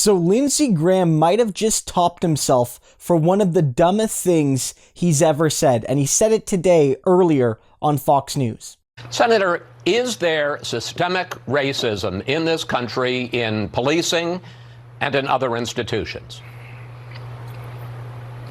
So Lindsey Graham might have just topped himself for one of the dumbest things he's ever said. And he said it today earlier on Fox News. Senator, is there systemic racism in this country in policing and in other institutions?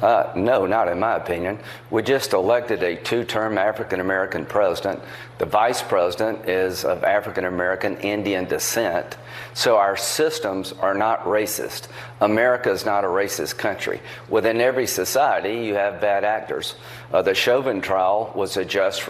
No, not in my opinion. We just elected a two-term African-American president. The vice president is of African-American Indian descent. So our systems are not racist. America is not a racist country. Within every society, you have bad actors. The Chauvin trial was a just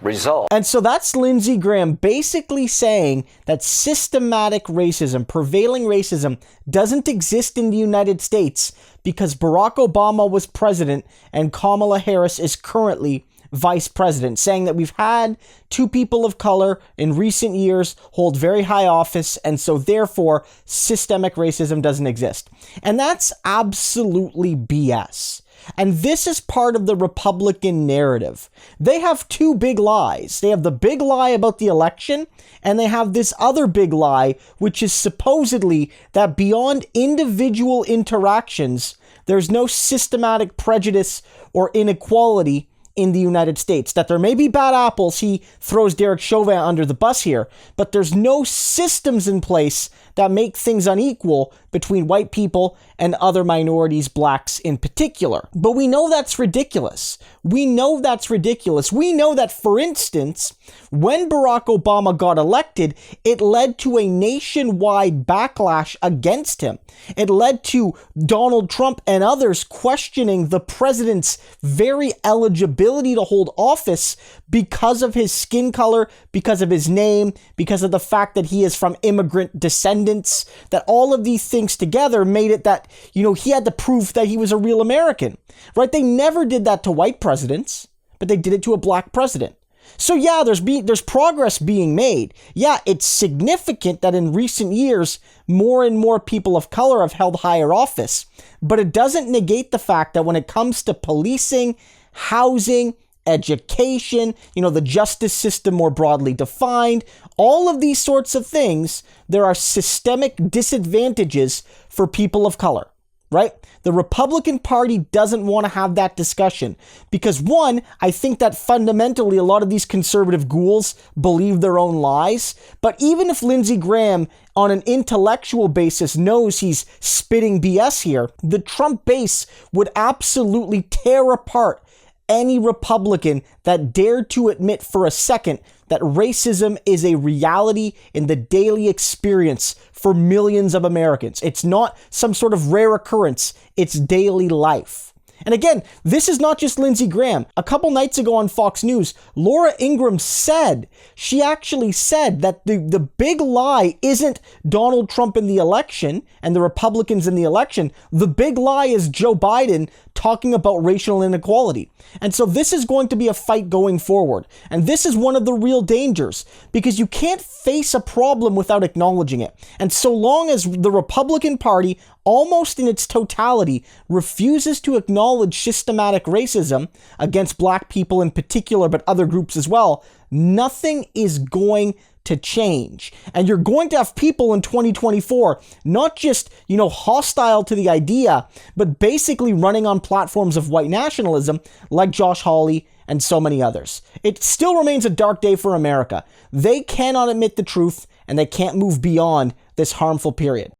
result. And so that's Lindsey Graham basically saying that systematic racism, prevailing racism, doesn't exist in the United States because Barack Obama was president and Kamala Harris is currently vice president, saying that we've had two people of color in recent years hold very high office, and so therefore systemic racism doesn't exist. And that's absolutely BS. And this is part of the Republican narrative. They have two big lies. They have the big lie about the election, and they have this other big lie, which is supposedly that beyond individual interactions, there's no systematic prejudice or inequality in the United States. That there may be bad apples, he throws Derek Chauvin under the bus here, but there's no systems in place that make things unequal between white people and other minorities, blacks in particular. But we know that's ridiculous. We know that's ridiculous. We know that, for instance, when Barack Obama got elected, it led to a nationwide backlash against him. It led to Donald Trump and others questioning the president's very eligibility to hold office because of his skin color, because of his name, because of the fact that he is from immigrant descendants, that all of these things together made it that, he had to prove that he was a real American, right? They never did that to white presidents, but they did it to a black president. So yeah, there's progress being made. Yeah, it's significant that in recent years, more and more people of color have held higher office, but it doesn't negate the fact that when it comes to policing, housing, education, the justice system more broadly defined, all of these sorts of things, there are systemic disadvantages for people of color, right? The Republican Party doesn't want to have that discussion because, one, I think that fundamentally a lot of these conservative ghouls believe their own lies. But even if Lindsey Graham, on an intellectual basis, knows he's spitting BS here, the Trump base would absolutely tear apart any Republican that dared to admit for a second that racism is a reality in the daily experience for millions of Americans. It's not some sort of rare occurrence. It's daily life. And again, this is not just Lindsey Graham. A couple nights ago on Fox News, Laura Ingraham she actually said that the big lie isn't Donald Trump in the election and the Republicans in the election. The big lie is Joe Biden talking about racial inequality. And so this is going to be a fight going forward. And this is one of the real dangers because you can't face a problem without acknowledging it. And so long as the Republican Party, almost in its totality, refuses to acknowledge systematic racism against black people in particular, but other groups as well, nothing is going to change. And you're going to have people in 2024, not just, hostile to the idea, but basically running on platforms of white nationalism like Josh Hawley and so many others. It still remains a dark day for America. They cannot admit the truth and they can't move beyond this harmful period.